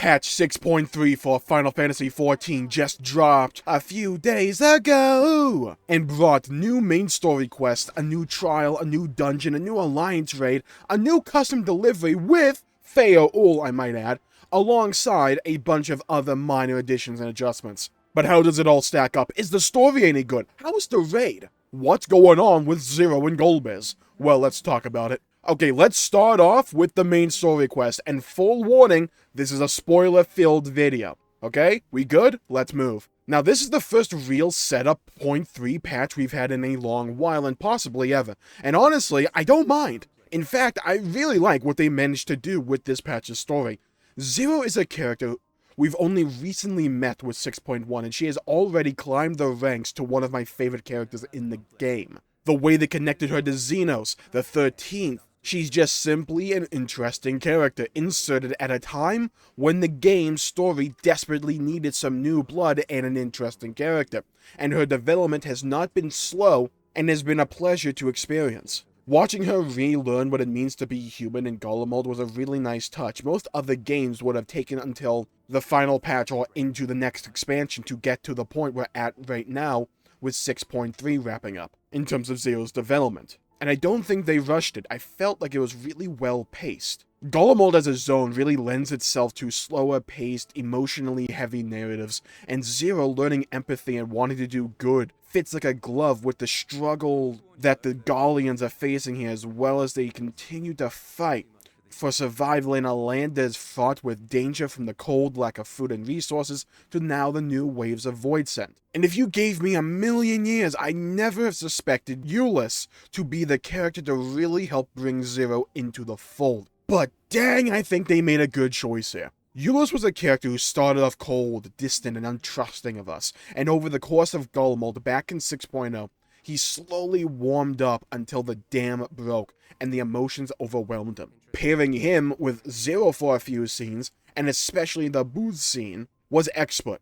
Patch 6.3 for Final Fantasy XIV just dropped a few days ago and brought new main story quests, a new trial, a new dungeon, a new alliance raid, a new custom delivery with Fail, I might add, alongside a bunch of other minor additions and adjustments. But how does it all stack up? Is the story any good? How is the raid? What's going on with Zero and Golbez? Well, let's talk about it. Okay, let's start off with the main story quest, and full warning, this is a spoiler-filled video. Okay? We good? Let's move. Now, this is the first real setup 0.3 patch we've had in a long while, and possibly ever. And honestly, I don't mind. In fact, I really like what they managed to do with this patch's story. Zero is a character we've only recently met with 6.1, and she has already climbed the ranks to one of my favorite characters in the game. The way they connected her to Xenos, the 13th, she's just simply an interesting character, inserted at a time when the game's story desperately needed some new blood and an interesting character, and her development has not been slow and has been a pleasure to experience. Watching her relearn what it means to be human in Golem was a really nice touch. Most other games would have taken until the final patch or into the next expansion to get to the point we're at right now with 6.3 wrapping up, in terms of Zero's development. And I don't think they rushed it. I felt like it was really well paced. Golem as a zone really lends itself to slower paced, emotionally heavy narratives, and Zero learning empathy and wanting to do good fits like a glove with the struggle that the Gallians are facing here, as well as they continue to fight for survival in a land that is fraught with danger, from the cold, lack of food and resources, to now the new waves of void sent. And if you gave me a million years, I never have suspected Jmulls to be the character to really help bring Zero into the fold. But dang, I think they made a good choice here. Jmulls was a character who started off cold, distant, and untrusting of us, and over the course of Golem back in 6.0, he slowly warmed up until the dam broke and the emotions overwhelmed him. Pairing him with Zero for a few scenes, and especially the booth scene, was expert.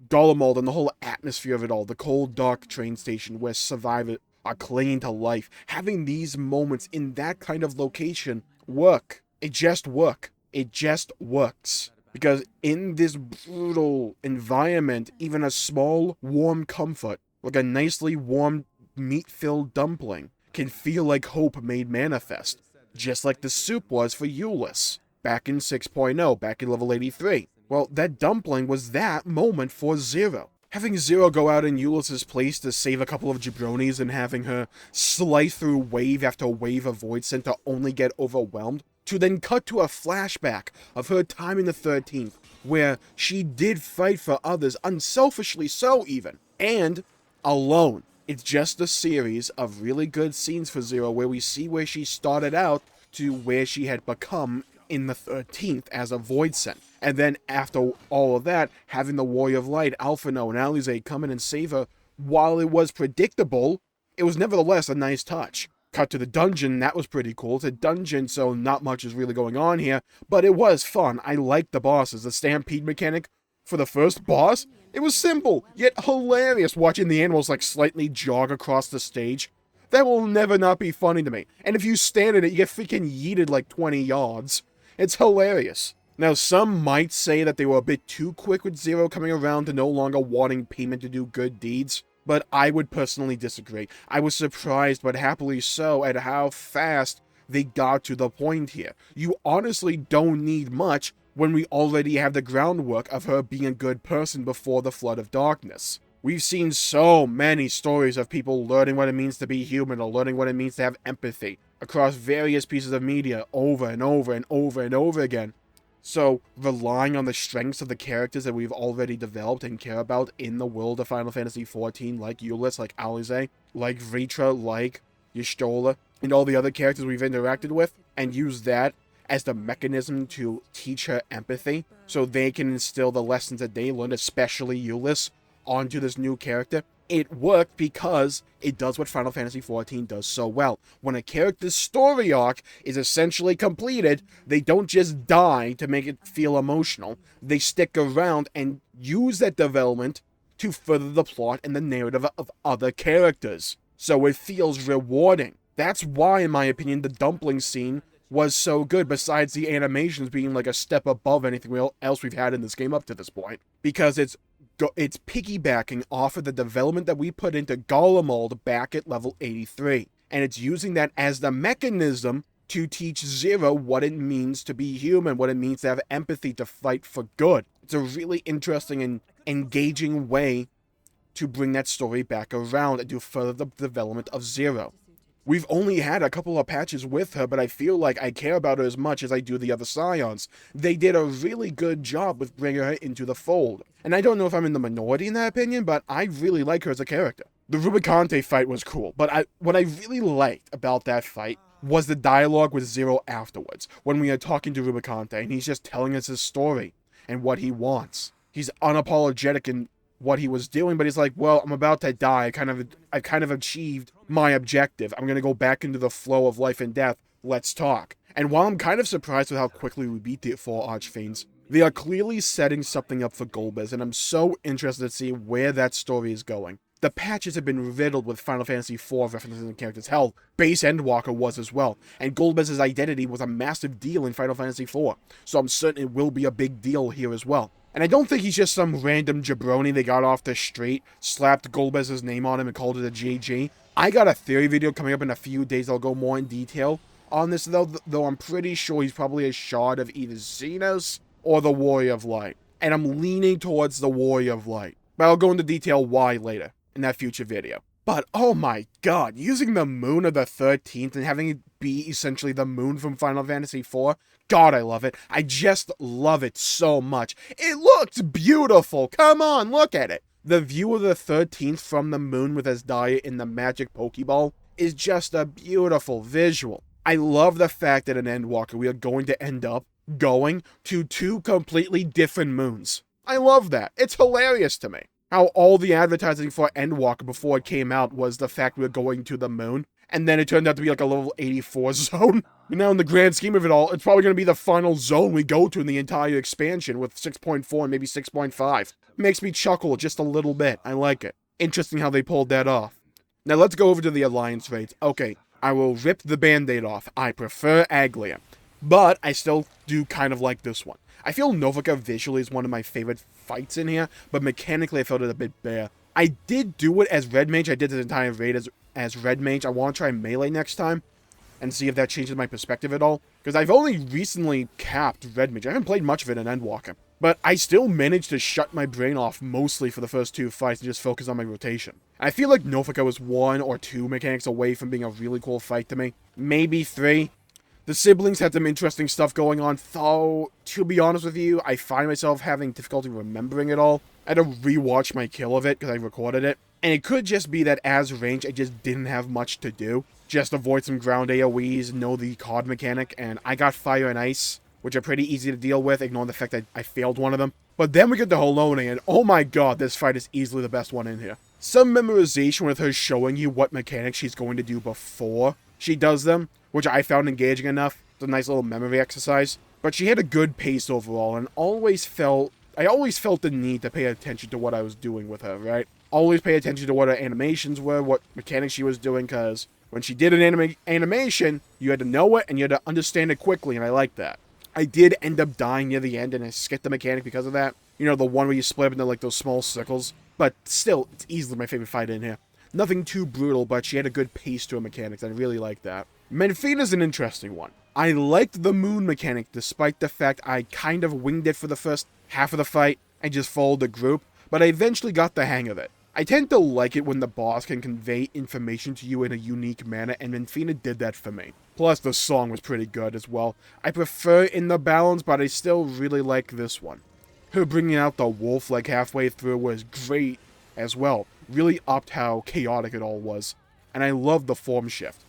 Golem and the whole atmosphere of it all, the cold, dark train station where survivors are clinging to life, having these moments in that kind of location work. It just works. Because in this brutal environment, even a small, warm comfort, like a nicely warmed, meat-filled dumpling, can feel like hope made manifest, just like the soup was for Jmulls back in 6.0, back in level 83. Well, that dumpling was that moment for Zero. Having Zero go out in Jmulls' place to save a couple of jabronis and having her slice through wave after wave of void sent to only get overwhelmed, to then cut to a flashback of her time in the 13th, where she did fight for others, unselfishly so even, and alone. It's just a series of really good scenes for Zero where we see where she started out to where she had become in the 13th as a void sent. And then after all of that, having the Warrior of Light, Alphino, and Alize come in and save her, while it was predictable, it was nevertheless a nice touch. Cut to the dungeon, that was pretty cool. It's a dungeon, so not much is really going on here, but it was fun. I liked the bosses. The stampede mechanic for the first boss, it was simple, yet hilarious, watching the animals like slightly jog across the stage. That will never not be funny to me. And if you stand in it, you get freaking yeeted like 20 yards. It's hilarious. Now, some might say that they were a bit too quick with Zero coming around to no longer wanting payment to do good deeds, but I would personally disagree. I was surprised, but happily so, at how fast they got to the point here. You honestly don't need much when we already have the groundwork of her being a good person before the flood of darkness. We've seen so many stories of people learning what it means to be human, or learning what it means to have empathy, across various pieces of media over and over and over and over again. So, relying on the strengths of the characters that we've already developed and care about in the world of Final Fantasy XIV, like Jmulls, like Alize, like Vritra, like Y'shtola, and all the other characters we've interacted with, and use that as the mechanism to teach her empathy, so they can instill the lessons that they learned, especially Jmulls, onto this new character. It worked because it does what Final Fantasy XIV does so well. When a character's story arc is essentially completed, they don't just die to make it feel emotional. They stick around and use that development to further the plot and the narrative of other characters. So it feels rewarding. That's why, in my opinion, the dumpling scene was so good, besides the animations being like a step above anything else we've had in this game up to this point. Because it's piggybacking off of the development that we put into Garlemald back at level 83. And it's using that as the mechanism to teach Zero what it means to be human, what it means to have empathy, to fight for good. It's a really interesting and engaging way to bring that story back around and to further the development of Zero. We've only had a couple of patches with her, but I feel like I care about her as much as I do the other Scions. They did a really good job with bringing her into the fold. And I don't know if I'm in the minority in that opinion, but I really like her as a character. The Rubicante fight was cool, but what I really liked about that fight was the dialogue with Zero afterwards, when we are talking to Rubicante, and he's just telling us his story and what he wants. He's unapologetic in what he was doing, but he's like, well, I'm about to die. I've kind of achieved my objective. I'm going to go back into the flow of life and death. Let's talk. And while I'm kind of surprised with how quickly we beat the 4 Archfiends, they are clearly setting something up for Golbez, and I'm so interested to see where that story is going. The patches have been riddled with Final Fantasy IV references and characters. Hell, base Endwalker was as well. And Golbez's identity was a massive deal in Final Fantasy IV. So I'm certain it will be a big deal here as well. And I don't think he's just some random jabroni they got off the street, slapped Golbez's name on him and called it a GG. I got a theory video coming up in a few days. I'll go more in detail on this, though I'm pretty sure he's probably a shard of either Xenos or the Warrior of Light. And I'm leaning towards the Warrior of Light. But I'll go into detail why later in that future video. But oh my god, using the moon of the 13th and having it be essentially the moon from Final Fantasy IV, god, I love it. I just love it so much. It looks beautiful. Come on, look at it. The view of the 13th from the moon with Asdaya in the magic Pokeball is just a beautiful visual. I love the fact that in Endwalker we are going to end up going to 2 completely different moons. I love that. It's hilarious to me. How all the advertising for Endwalker before it came out was the fact we were going to the moon, and then it turned out to be like a level 84 zone. And now in the grand scheme of it all, it's probably going to be the final zone we go to in the entire expansion with 6.4 and maybe 6.5. Makes me chuckle just a little bit. I like it. Interesting how they pulled that off. Now let's go over to the Alliance raids. Okay, I will rip the band-aid off. I prefer Aglia, but I still do kind of like this one. I feel Novica visually is one of my favorite fights in here, but mechanically I felt it a bit bare. I did do it as Red Mage. I did this entire raid as Red Mage. I want to try Melee next time and see if that changes my perspective at all, because I've only recently capped Red Mage. I haven't played much of it in Endwalker, but I still managed to shut my brain off mostly for the first 2 fights and just focus on my rotation. I feel like Novica was 1 or 2 mechanics away from being a really cool fight to me. Maybe 3. The siblings had some interesting stuff going on, though, to be honest with you, I find myself having difficulty remembering it all. I had to rewatch my kill of it because I recorded it. And it could just be that as range, I just didn't have much to do. Just avoid some ground AoEs, know the COD mechanic, and I got Fire and Ice, which are pretty easy to deal with, ignoring the fact that I failed one of them. But then we get to Holone, and oh my god, this fight is easily the best one in here. Some memorization with her showing you what mechanics she's going to do before she does them, which I found engaging enough. It's a nice little memory exercise. But she had a good pace overall, and I always felt the need to pay attention to what I was doing with her, right? Always pay attention to what her animations were, what mechanics she was doing, because when she did an animation, you had to know it, and you had to understand it quickly, and I liked that. I did end up dying near the end, and I skipped the mechanic because of that. You know, the one where you split up into, like, those small circles. But still, it's easily my favorite fight in here. Nothing too brutal, but she had a good pace to her mechanics. I really like that. Menfina's an interesting one. I liked the moon mechanic, despite the fact I kind of winged it for the first half of the fight and just followed the group, but I eventually got the hang of it. I tend to like it when the boss can convey information to you in a unique manner, and Menfina did that for me. Plus, the song was pretty good as well. I prefer In the Balance, but I still really like this one. Her bringing out the wolf like halfway through was great as well. Really upped how chaotic it all was. And I love the form shift.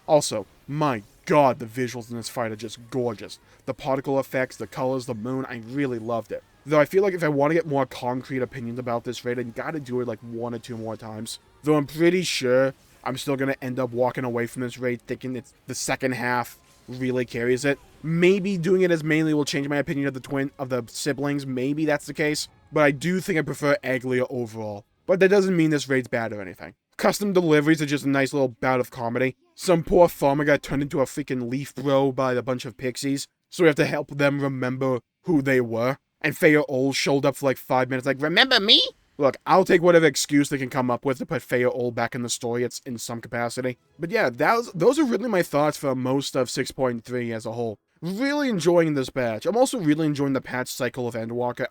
Also, my god, the visuals in this fight are just gorgeous. The particle effects, the colors, the moon, I really loved it. Though I feel like if I want to get more concrete opinions about this raid, I gotta do it like 1 or 2 more times. Though I'm pretty sure I'm still gonna end up walking away from this raid thinking it's the second half really carries it. Maybe doing it as mainly will change my opinion of the siblings. Maybe that's the case. But I do think I prefer Aglia overall. But that doesn't mean this raid's bad or anything. Custom deliveries are just a nice little bout of comedy. Some poor farmer got turned into a freaking leaf bro by a bunch of pixies, so we have to help them remember who they were. And Faya Ol showed up for like 5 minutes like, remember me? Look, I'll take whatever excuse they can come up with to put Faya Ol back in the story. It's in some capacity. But yeah, those are really my thoughts for most of 6.3 as a whole. Really enjoying this patch. I'm also really enjoying the patch cycle of Endwalker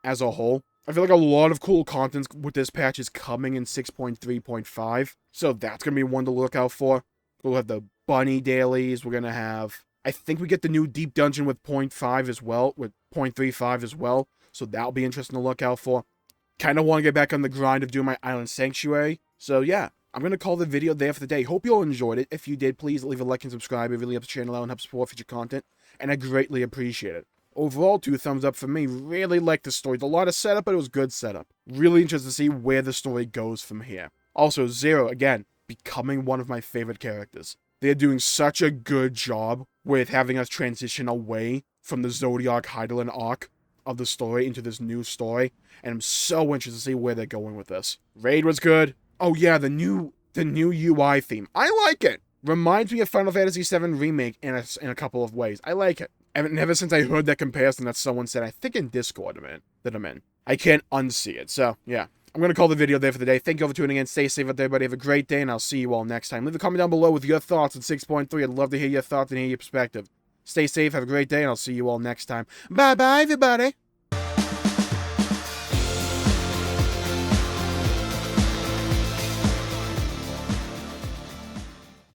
as a whole. I feel like a lot of cool content with this patch is coming in 6.3.5. So that's going to be one to look out for. We'll have the bunny dailies. We're going to have... I think we get the new deep dungeon with 0.5 as well. With 0.35 as well. So that'll be interesting to look out for. Kind of want to get back on the grind of doing my Island Sanctuary. So yeah, I'm going to call the video there for the day. Hope you all enjoyed it. If you did, please leave a like and subscribe. It really helps the channel out and helps support future content. And I greatly appreciate it. Overall, 2 thumbs up for me. Really liked the story. It's a lot of setup, but it was good setup. Really interested to see where the story goes from here. Also, Zero, again, becoming one of my favorite characters. They're doing such a good job with having us transition away from the Zodiac Heidelin arc of the story into this new story, and I'm so interested to see where they're going with this. Raid was good. Oh yeah, the new UI theme. I like it. Reminds me of Final Fantasy VII Remake in a couple of ways. I like it. And ever since I heard that comparison that someone said, I think in Discord that I'm in, I can't unsee it. So yeah, I'm going to call the video there for the day. Thank you all for tuning in. Stay safe out there, everybody. Have a great day, and I'll see you all next time. Leave a comment down below with your thoughts on 6.3. I'd love to hear your thoughts and hear your perspective. Stay safe, have a great day, and I'll see you all next time. Bye-bye, everybody.